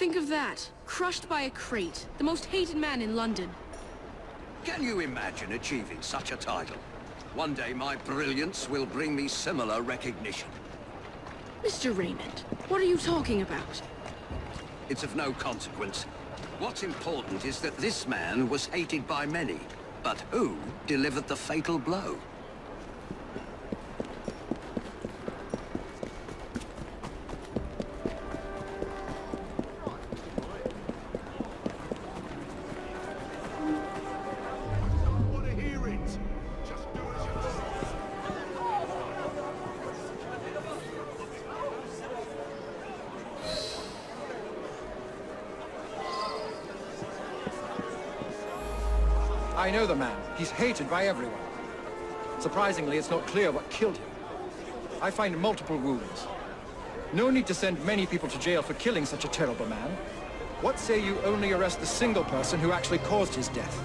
Think of that. Crushed by a crate. The most hated man in London. Can you imagine achieving such a title? One day my brilliance will bring me similar recognition. Mr. Raymond, what are you talking about? It's of no consequence. What's important is that this man was hated by many. But who delivered the fatal blow? I know the man. He's hated by everyone. Surprisingly, it's not clear what killed him. I find multiple wounds. No need to send many people to jail for killing such a terrible man. What say you only arrest the single person who actually caused his death?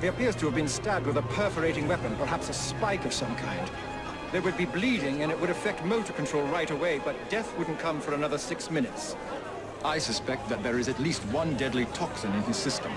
He appears to have been stabbed with a perforating weapon, perhaps a spike of some kind. There would be bleeding and it would affect motor control right away, but death wouldn't come for another 6 minutes. I suspect that there is at least one deadly toxin in his system.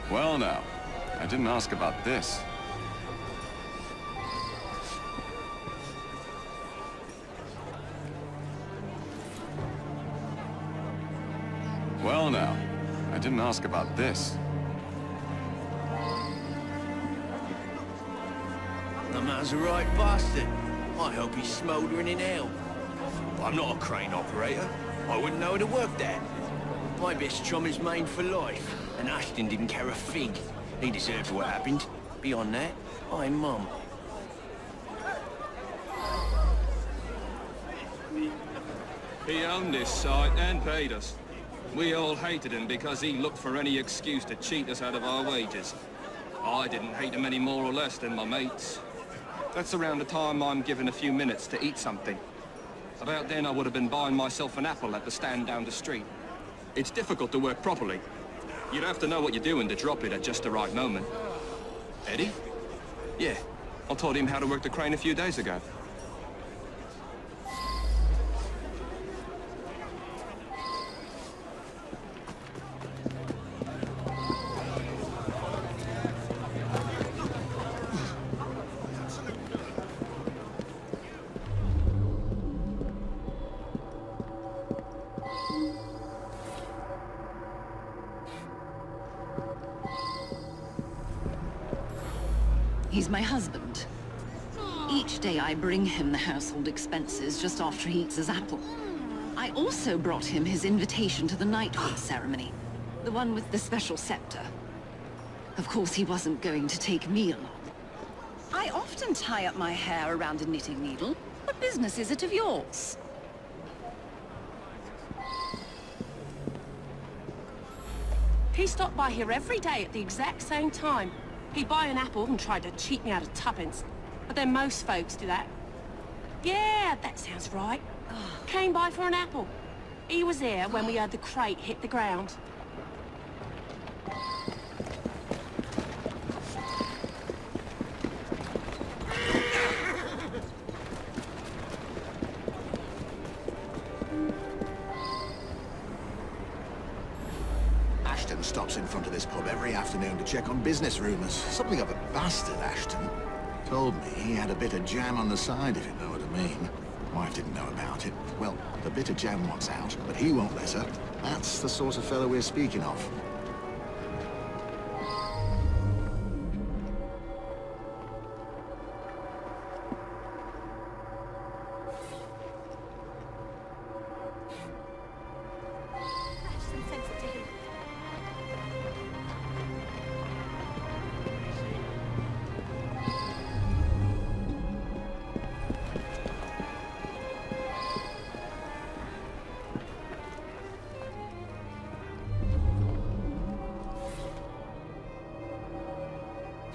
Well now, I didn't ask about this. Well now, I didn't ask about this. The man's a right bastard. I hope he's smouldering in hell. I'm not a crane operator. I wouldn't know how to work that. My best chum is maimed for life, and Ashton didn't care a fig. He deserved what happened. Beyond that, I'm mum. He owned this site and paid us. We all hated him because he looked for any excuse to cheat us out of our wages. I didn't hate him any more or less than my mates. That's around the time I'm given a few minutes to eat something. About then I would have been buying myself an apple at the stand down the street. It's difficult to work properly. You'd have to know what you're doing to drop it at just the right moment. Eddie? Yeah, I taught him how to work the crane a few days ago. He's my husband. Each day I bring him the household expenses just after he eats his apple. I also brought him his invitation to the knighthood ceremony, the one with the special scepter. Of course, he wasn't going to take me along. I often tie up my hair around a knitting needle. What business is it of yours? He stopped by here every day at the exact same time. He'd buy an apple and try to cheat me out of tuppence. But then most folks do that. Yeah, that sounds right. Came by for an apple. He was here when we heard the crate hit the ground. Ashton stops in front of this pub every afternoon to check on business rumours. Something of a bastard, Ashton. Told me he had a bit of jam on the side, if you know what I mean. Wife didn't know about it. Well, the bit of jam wants out, but he won't let her. That's the sort of fellow we're speaking of.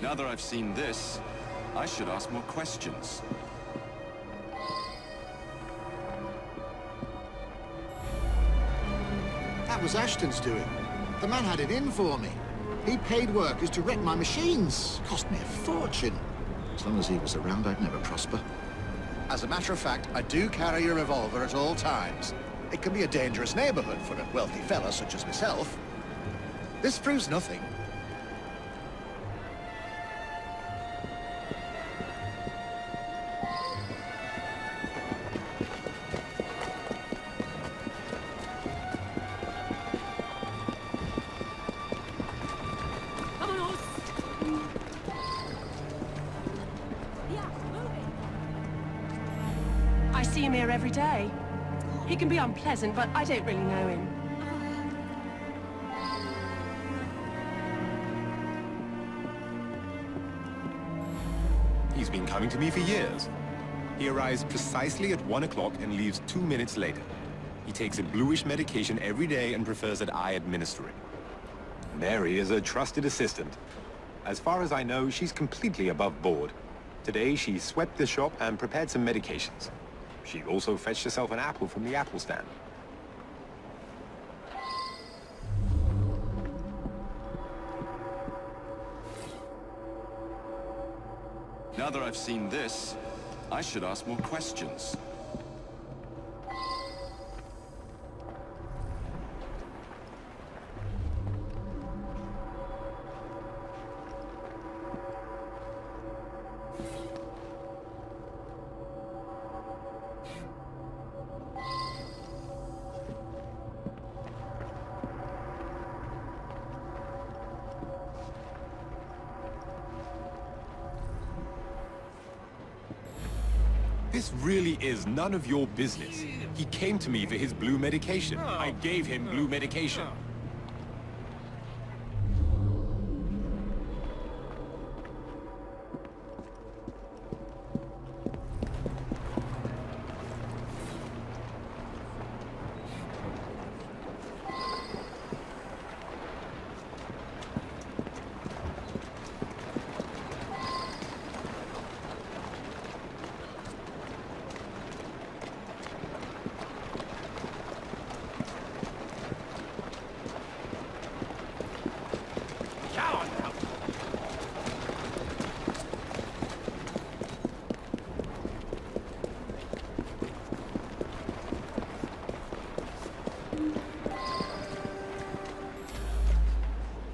Now that I've seen this, I should ask more questions. That was Ashton's doing. The man had it in for me. He paid workers to wreck my machines. Cost me a fortune. As long as he was around, I'd never prosper. As a matter of fact, I do carry a revolver at all times. It can be a dangerous neighborhood for a wealthy fella such as myself. This proves nothing. I see him here every day. He can be unpleasant, but I don't really know him. He's been coming to me for years. He arrives precisely at 1 o'clock and leaves 2 minutes later. He takes a bluish medication every day and prefers that I administer it. Mary is a trusted assistant. As far as I know, she's completely above board. Today, she swept the shop and prepared some medications. She also fetched herself an apple from the apple stand. Now that I've seen this, I should ask more questions. This really is none of your business. He came to me for his blue medication. I gave him blue medication.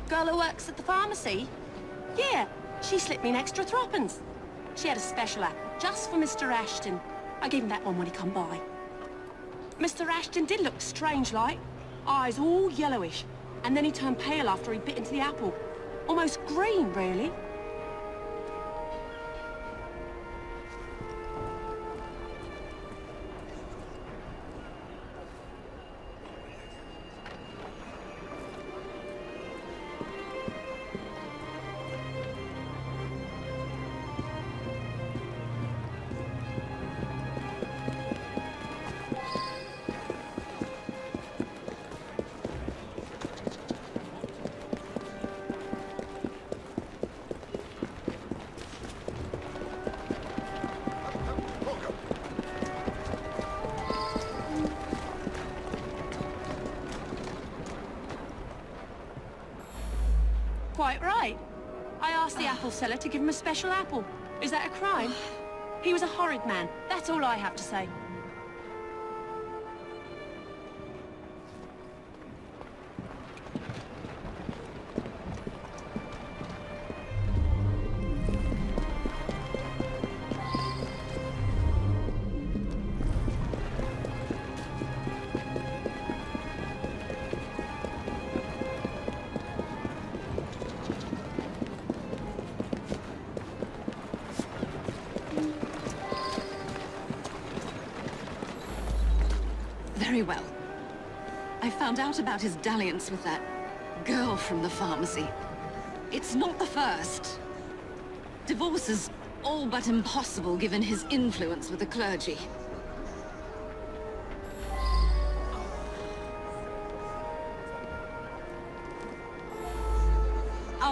Girl who works at the pharmacy? Yeah, she slipped me an extra threepence. She had a special apple just for Mr. Ashton. I gave him that one when he come by. Mr. Ashton did look strange-like. Eyes all yellowish. And then he turned pale after he bit into the apple. Almost green, really. Quite right. I asked the apple seller to give him a special apple. Is that a crime? He was a horrid man. That's all I have to say. Very well. I found out about his dalliance with that girl from the pharmacy. It's not the first. Divorce is all but impossible given his influence with the clergy.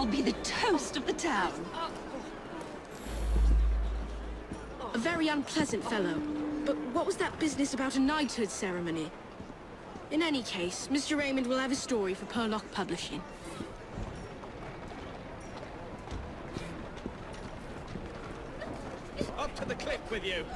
I'll be the toast of the town. A very unpleasant fellow. But what was that business about a knighthood ceremony? In any case, Mr. Raymond will have a story for Purlock Publishing. Up to the cliff with you!